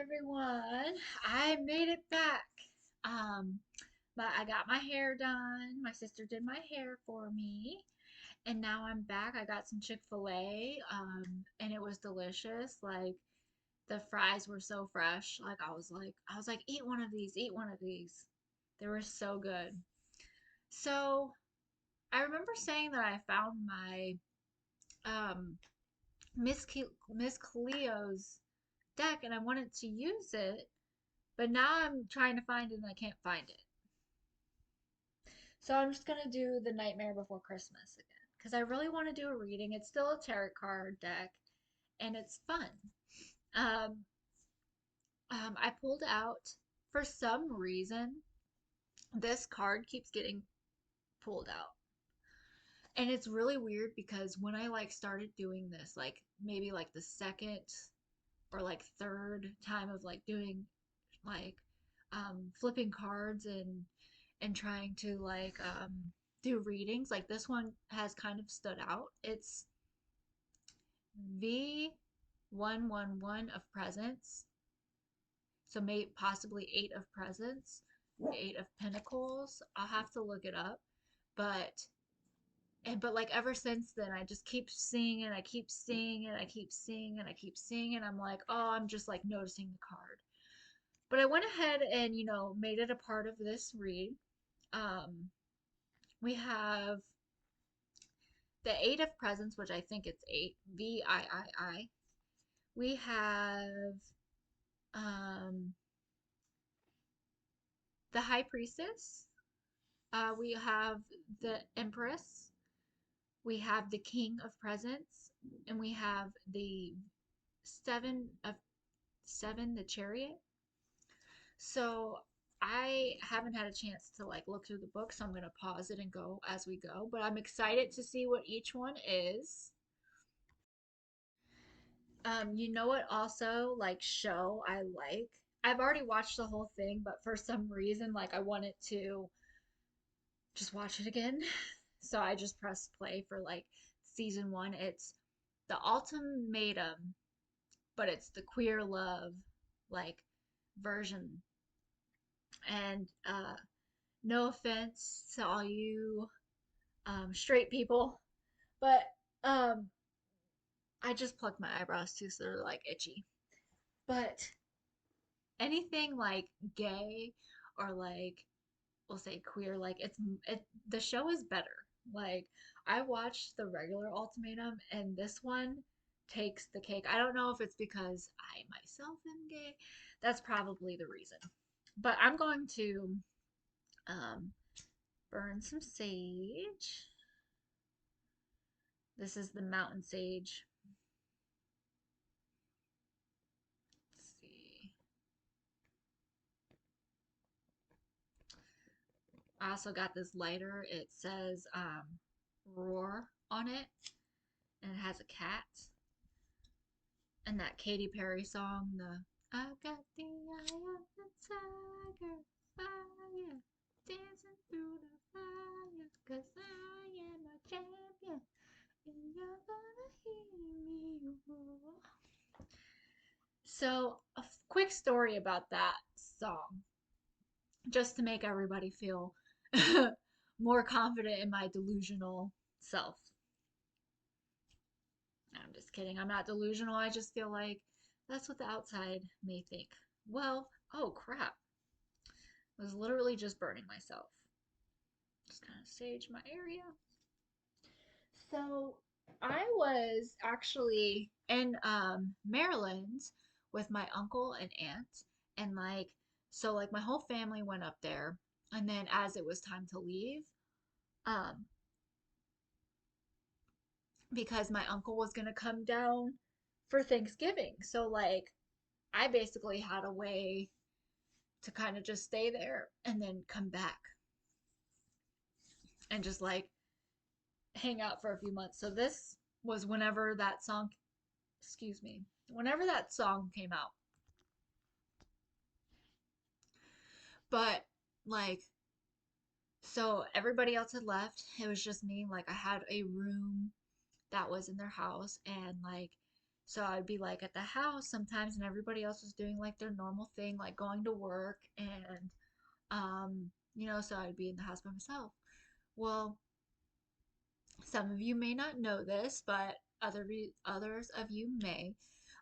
everyone. I made it back. Um, but I got my hair done. My sister did my hair for me, and now I'm back. I got some Chick-fil-A, and it was delicious. Like the fries were so fresh. I was like, eat one of these, eat one of these. They were so good. So I remember saying that I found my um Miss Cleo's deck and I wanted to use it. But now I'm trying to find it and I can't find it. So I'm just gonna do the Nightmare Before Christmas again because I really want to do a reading. It's still a tarot card deck and it's fun. Um, I pulled out for some reason this card keeps getting pulled out. And it's really weird because when I like started doing this, like maybe like the second or like third time of like doing like flipping cards and trying to do readings. Like this one has kind of stood out. It's V111 of presents. So may possibly eight of presents, eight of pentacles. I'll have to look it up. But but like ever since then I just keep seeing it, I keep seeing it, I keep seeing it, I keep seeing it. I'm like, oh, I'm just like noticing the card. But I went ahead and, made it a part of this read. Um, we have the Eight of Presents, which I think it's eight, VIII. We have um, the High Priestess. We have the Empress. We have the King of Presents, and we have the Seven, the Chariot. So I haven't had a chance to like look through the book, so I'm gonna pause it and go as we go. But I'm excited to see what each one is. You know what also like show I like? I've already watched the whole thing, but for some reason, like I wanted to just watch it again. So I just pressed play for like season one. It's the Ultimatum, but it's the queer love like version. And no offense to all you straight people, but um, I just plucked my eyebrows too, so they're like itchy. But anything like gay or like we'll say queer, like the show is better. Like I watched the regular Ultimatum, and this one takes the cake. I don't know if it's because I myself am gay. That's probably the reason. But I'm going to um, burn some sage. This is the mountain sage. Let's see. I also got this lighter. It says Roar on it, and it has a cat. And that Katy Perry song, the I've got the eye of the tiger, fire, dancing through the fire, 'cause I am a champion, and you're gonna hear me roar. So, a quick story about that song, just to make everybody feel more confident in my delusional self. I'm just kidding. I'm not delusional. I just feel like that's what the outside may think. Well, oh crap. I was literally just burning myself. Just kind of sage my area. So I was actually in Maryland with my uncle and aunt, and like my whole family went up there. And then as it was time to leave, um, because my uncle was gonna come down for Thanksgiving. So like I basically had a way to kind of just stay there and then come back and just like hang out for a few months. So this was whenever that song, excuse me, whenever that song came out. But like, so everybody else had left. It was just me. Like, I had a room that was in their house, and like, So I'd be like at the house sometimes and everybody else was doing like their normal thing, like going to work and so I'd be in the house by myself. Well, some of you may not know this, but others of you may.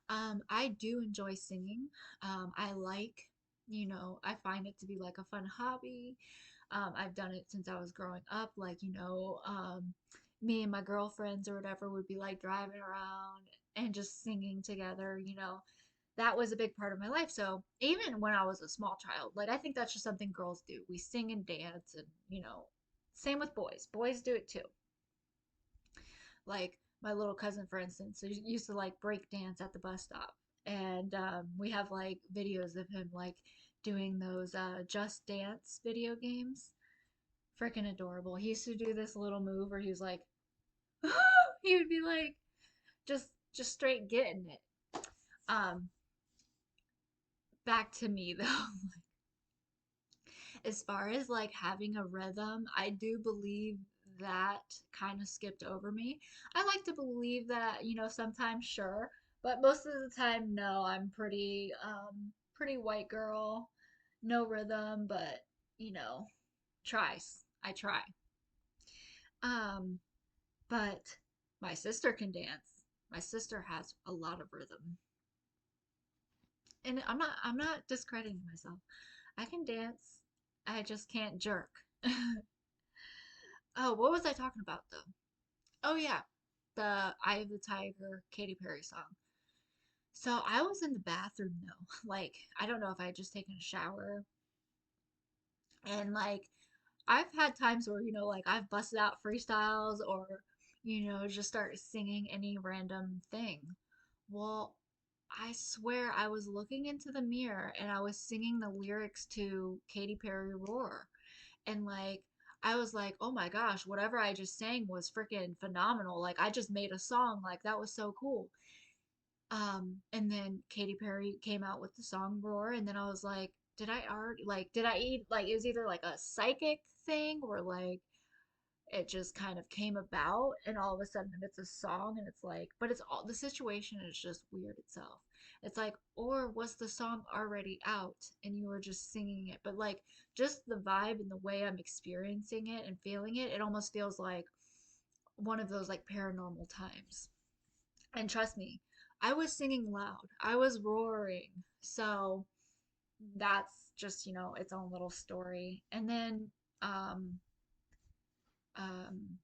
I do enjoy singing. I like, I find it to be like a fun hobby. I've done it since I was growing up. Like, me and my girlfriends or whatever would be like driving around and just singing together. That was a big part of my life. So even when I was a small child, like I think that's just something girls do. We sing and dance, and same with boys. Boys do it too. Like my little cousin, for instance, he used to like break dance at the bus stop, and we have like videos of him like doing those Just Dance video games. Freaking adorable. He used to do this little move where he was like, he would be like, just straight getting it. Um, Back to me though. As far as like having a rhythm, I do believe that kind of skipped over me. I like to believe that, sometimes sure, but most of the time no, I'm pretty white girl, no rhythm, but you know, tries. I try. Um, but my sister can dance. My sister has a lot of rhythm. And I'm not discrediting myself. I can dance. I just can't jerk. Oh, what was I talking about though? Oh yeah, the Eye of the Tiger Katy Perry song. So I was in the bathroom though. Like, I don't know if I had just taken a shower and like I've had times where, like I've busted out freestyles or, just start singing any random thing. Well, I swear I was looking into the mirror and I was singing the lyrics to Katy Perry Roar. And like I was like, "Oh my gosh, whatever I just sang was freaking phenomenal. Like I just made a song. Like that was so cool." And then Katy Perry came out with the song Roar, and then I was like, did I eat like it was either like a psychic thing or like it just kind of came about and all of a sudden it's a song and it's like but it's all the situation is just weird itself. It's like, or was the song already out and you were just singing it, but like just the vibe and the way I'm experiencing it and feeling it, it almost feels like one of those like paranormal times. And trust me, I was singing loud, I was roaring. So that's just its own little story. And then um um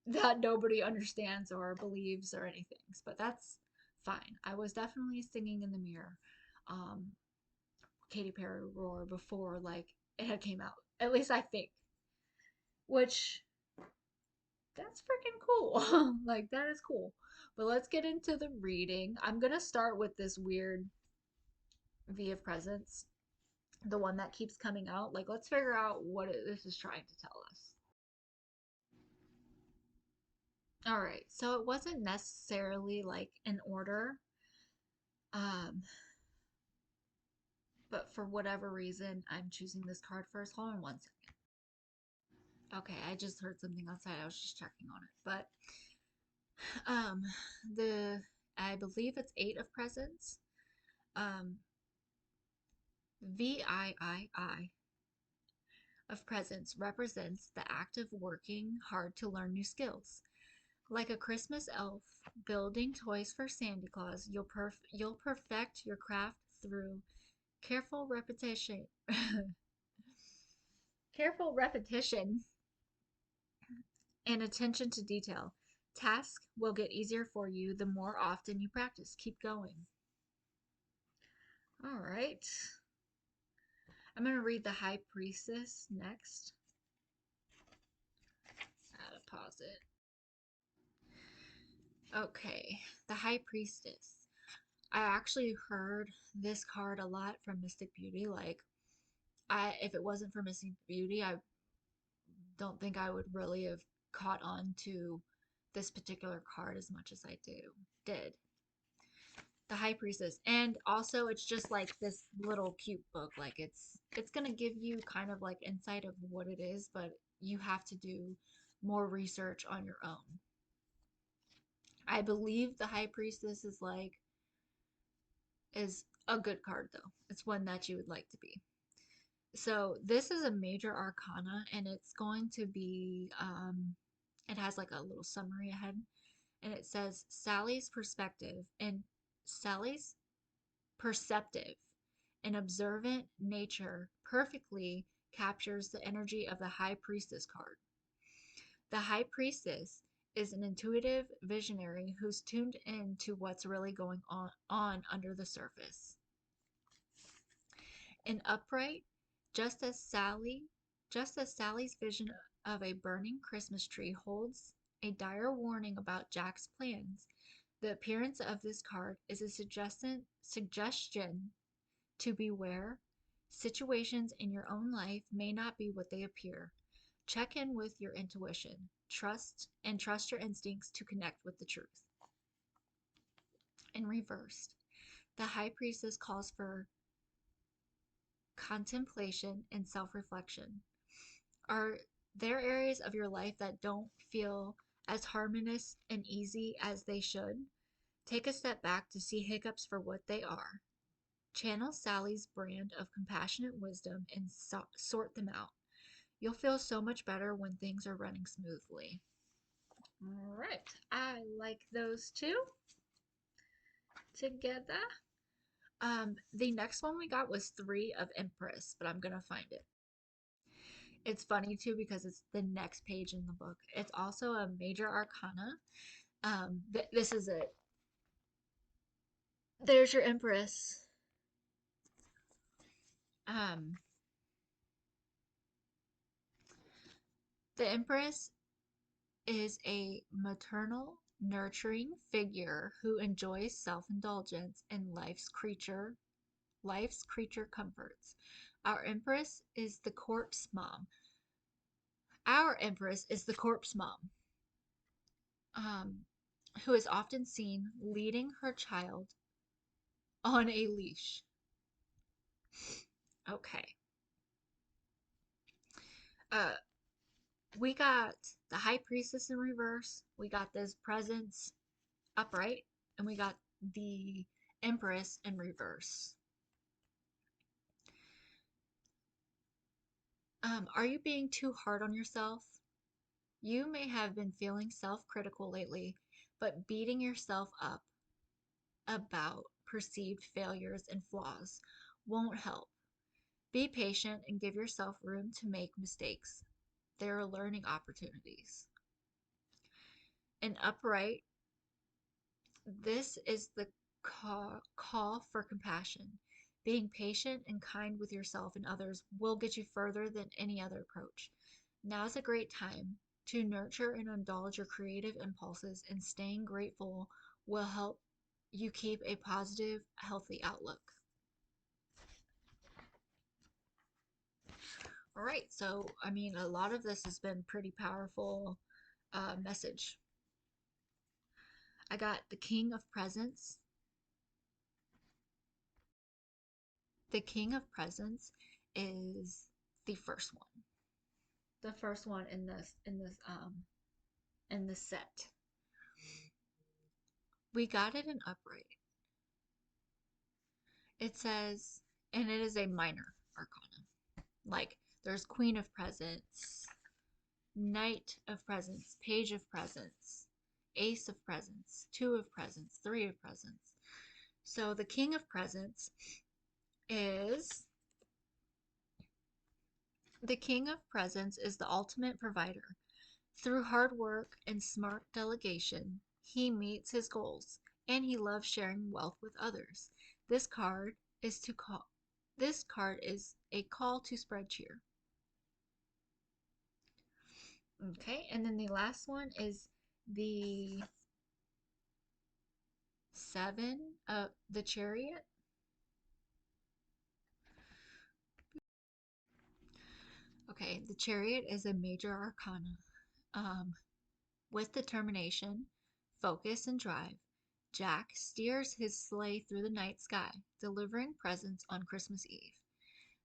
that nobody understands or believes or anything. But that's fine. I was definitely singing in the mirror, um, Katy Perry Roar before like it had came out. At least I think. Which that's freaking cool. Like that is cool. But let's get into the reading. I'm gonna start with this weird V of Presence, the one that keeps coming out. Like let's figure out what this is trying to tell us. All right, so it wasn't necessarily like an order. Um, but for whatever reason, I'm choosing this card first. Hold on one second. Okay, I just heard something outside. I was just checking on it. But um the I believe it's 8 of presents. Um VIII of presents represents the act of working hard to learn new skills. Like a Christmas elf building toys for Santa Claus, you'll perfect your craft through careful repetition. Careful repetition and attention to detail. Tasks will get easier for you the more often you practice. Keep going. All right. I'm going to read the High Priestess next. I had to pause it. Okay. The High Priestess. I actually heard this card a lot from Mystic Beauty. Like, if it wasn't for Mystic Beauty, I don't think I would really have caught on to this particular card as much as I did. The High Priestess. And also it's just like this little cute book. Like it's gonna give you kind of like insight of what it is, but you have to do more research on your own. I believe the High Priestess is a good card though. It's one that you would like to be. So this is a major arcana and it's going to be it has like a little summary ahead and it says Sally's perceptive and observant nature perfectly captures the energy of the High Priestess card. The High Priestess is an intuitive visionary who's tuned in to what's really going on under the surface. In Upright, just as Sally, just as Sally's vision of a burning Christmas tree holds a dire warning about Jack's plans, the appearance of this card is a suggestion to beware. Situations in your own life may not be what they appear. Check in with your intuition. Trust your instincts to connect with the truth. In reversed, the High Priestess calls for contemplation and self-reflection. Are there areas of your life that don't feel as harmonious and easy as they should? Take a step back to see hiccups for what they are. Channel Sally's brand of compassionate wisdom and sort them out. You'll feel so much better when things are running smoothly. All right, I like those two together. The next one we got was 3 of Empress, but I'm gonna find it. It's funny too because it's the next page in the book. It's also a major arcana. This is it. There's your Empress. Um, the Empress is a maternal, nurturing figure who enjoys self-indulgence in life's creature comforts. Our Empress is the corpse mom. Our Empress is the corpse mom, um, who is often seen leading her child on a leash. Okay. Uh, we got the High Priestess in reverse. We got this Presence upright, and we got the Empress in reverse. Are you being too hard on yourself? You may have been feeling self-critical lately, but beating yourself up about perceived failures and flaws won't help. Be patient and give yourself room to make mistakes. There are learning opportunities. In upright, this is the call for compassion. Being patient and kind with yourself and others will get you further than any other approach. Now's a great time to nurture and indulge your creative impulses, and staying grateful will help you keep a positive, healthy outlook. All right, so I mean, a lot of this has been pretty powerful message. I got the King of Presents. The King of Presents is the first one. The first one in this set. We got it in upright. It says, and it is a minor arcana. Like there's Queen of Presents, Knight of Presents, Page of Presents, Ace of Presents, Two of Presents, Three of Presents. So the King of Presents is the King of Presents is the ultimate provider. Through hard work and smart delegation, he meets his goals, and he loves sharing wealth with others. This card is to call this card is a call to spread cheer. Okay, and then the last one is the 7 of the Chariot. Okay, the Chariot is a major arcana. With determination, focus, and drive, Jack steers his sleigh through the night sky, delivering presents on Christmas Eve.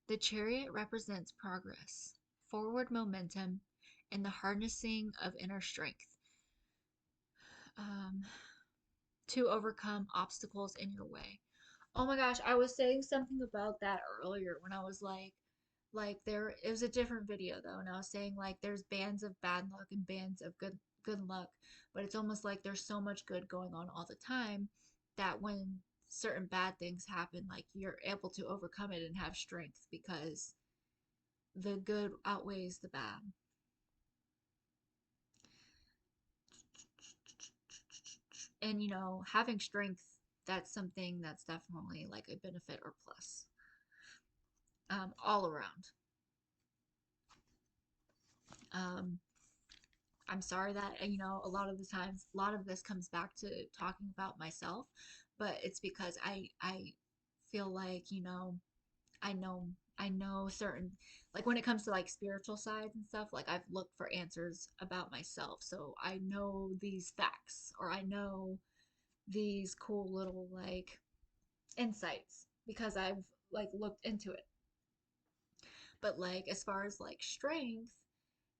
The Chariot represents progress, forward momentum, and the harnessing of inner strength. to overcome obstacles in your way. Oh my gosh, I was saying something about that earlier when I was like there it was a different video though, and I was saying like there's bands of bad luck and bands of good luck, but it's almost like there's so much good going on all the time that when certain bad things happen, like you're able to overcome it and have strength because the good outweighs the bad. And having strength, that's something that's definitely like a benefit or plus, all around. Um, I'm sorry that, a lot of the times, a lot of this comes back to talking about myself, but it's because I feel like, I know I know certain, like when it comes to like spiritual sides and stuff, like I've looked for answers about myself. So I know these facts, or I know these cool little like insights because I've like looked into it. But like as far as like strength,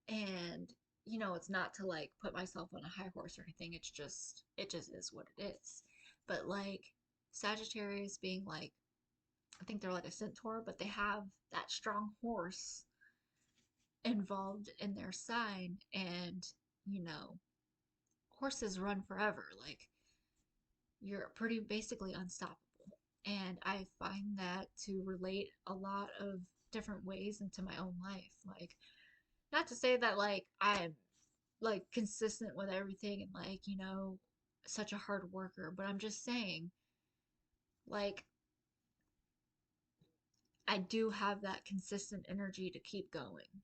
and it's not to like put myself on a high horse or anything, it just is what it is. But like Sagittarius being like, I think they're like a centaur, but they have that strong horse involved in their sign. And you know horses run forever, like you're pretty basically unstoppable. And I find that to relate a lot of different ways into my own life. Like, not to say that like I'm like consistent with everything and like, such a hard worker, but I'm just saying, like, I do have that consistent energy to keep going,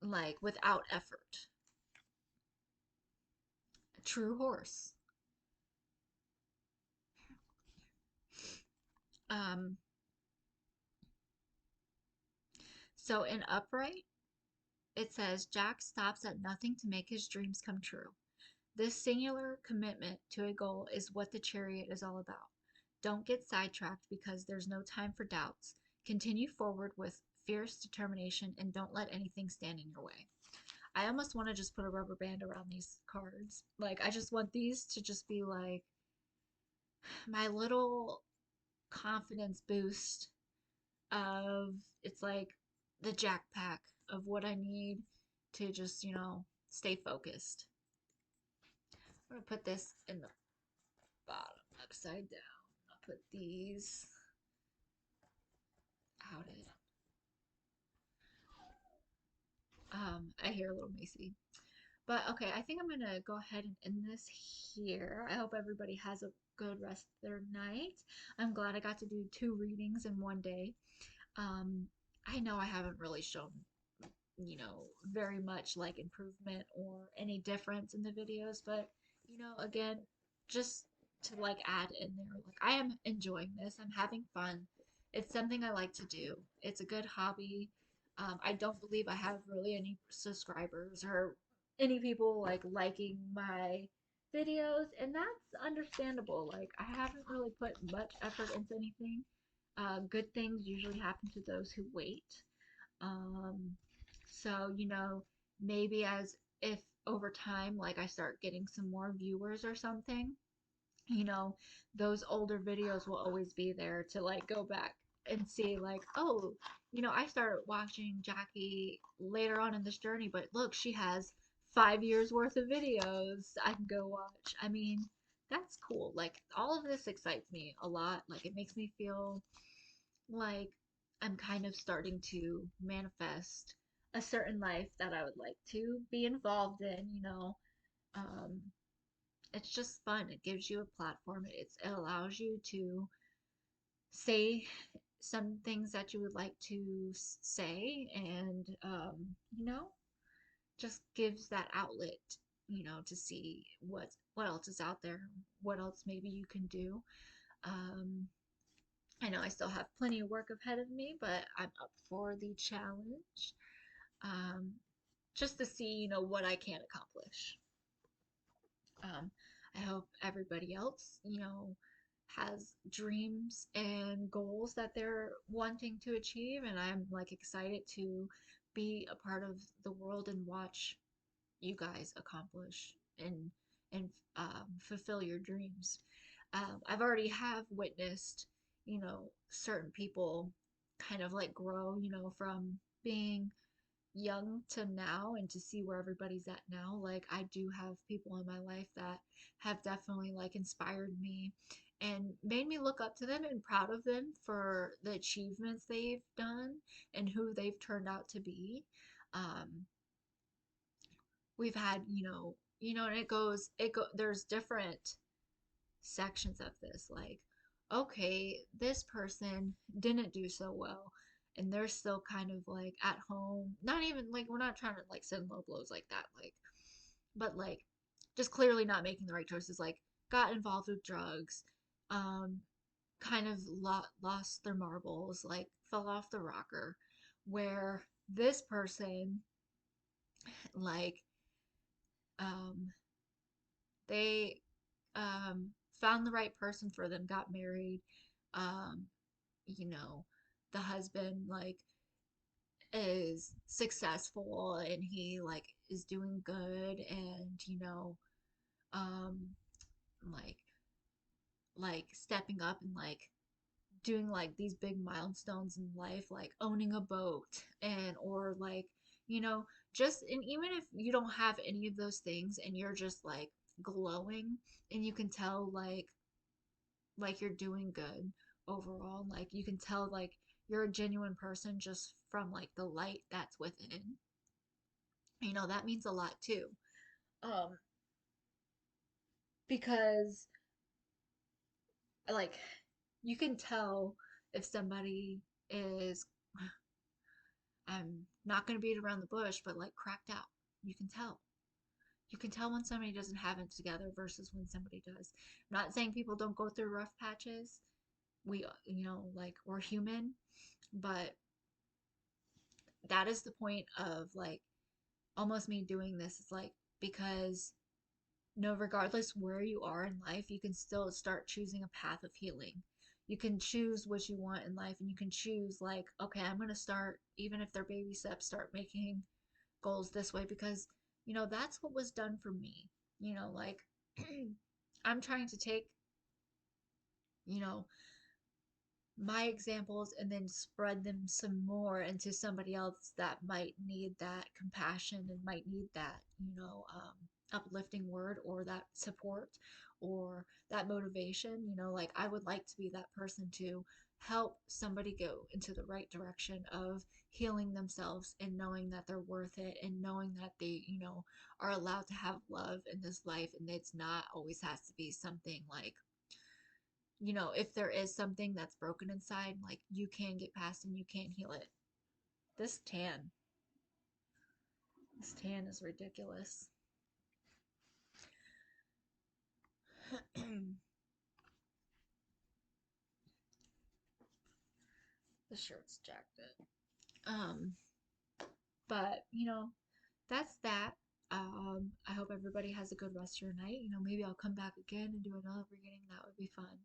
like without effort. A true horse. Um, so in upright, it says Jack stops at nothing to make his dreams come true. This singular commitment to a goal is what the chariot is all about. Don't get sidetracked because there's no time for doubts. Continue forward with fierce determination and don't let anything stand in your way. I almost want to just put a rubber band around these cards. Like, I just want these to just be like my little confidence boost of it's like the jack pack of what I need to just, stay focused. I'm gonna put this in the bottom upside down. I'll put these out it. I hear a little Macy. But okay, I think I'm gonna go ahead and end this here. I hope everybody has a good rest of their night. I'm glad I got to do two readings in one day. Um, I know I haven't really shown, very much like improvement or any difference in the videos, but again, just to like add in there, like I am enjoying this. I'm having fun. It's something I like to do. It's a good hobby. I don't believe I have really any subscribers or any people like liking my videos, and that's understandable. Like I haven't really put much effort into anything. Good things usually happen to those who wait. Um, so, maybe as if over time, like I start getting some more viewers or something, you know, those older videos will always be there to like go back and see, like, oh, I started watching Jackie later on in this journey, but look, she has 5 years worth of videos I can go watch. I mean, that's cool. Like, all of this excites me a lot. Like, it makes me feel like I'm kind of starting to manifest a certain life that I would like to be involved in, Um, it's just fun. It gives you a platform. It allows you to say some things that you would like to say, and just gives that outlet, to see what else is out there, what else maybe you can do. Um, I know I still have plenty of work ahead of me, but I'm up for the challenge. Um, just to see, what I can accomplish. Um, I hope everybody else, has dreams and goals that they're wanting to achieve, and I'm like excited to be a part of the world and watch you guys accomplish and and fulfill your dreams. I've already have witnessed, certain people kind of like grow, from being young to now and to see where everybody's at now. Like I do have people in my life that have definitely like inspired me and made me look up to them and proud of them for the achievements they've done and who they've turned out to be. Um, we've had, and there's different sections of this. Like, okay, this person didn't do so well, and they're still kind of like at home. Not even like we're not trying to like send low blows like that, like, but like just clearly not making the right choices. Like, got involved with drugs, um, kind of lost their marbles, like fell off the rocker. Where this person, like, um, they um, found the right person for them, got married. Um, you know, the husband like is successful and he like is doing good and um like stepping up and like doing like these big milestones in life, like owning a boat and or like you know just, and even if you don't have any of those things and you're just like glowing and you can tell like you're doing good overall, like you can tell like you're a genuine person just from like the light that's within, that means a lot too. um because like you can tell if somebody is, I'm not going to beat around the bush, but like cracked out. You can tell. You can tell when somebody doesn't have it together versus when somebody does. I'm not saying people don't go through rough patches. We, like we're human, but that is the point of like almost me doing this. It's like because no, regardless where you are in life, you can still start choosing a path of healing. You can choose what you want in life, and you can choose like, okay, I'm gonna start, even if they're baby steps, start making goals this way because that's what was done for me. Like I'm trying to take you know my examples and then spread them some more into somebody else that might need that compassion and might need that uplifting word or that support or that motivation. Like I would like to be that person to help somebody go into the right direction of healing themselves and knowing that they're worth it and knowing that they are allowed to have love in this life, and it's not always has to be something like, if there is something that's broken inside, like you can get past and you can heal it. This tan, this tan is ridiculous. The shirt's jacked up. But that's that. I hope everybody has a good rest of your night. Maybe I'll come back again and do another reading. That would be fun.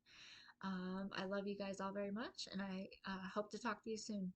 I love you guys all very much, and I hope to talk to you soon.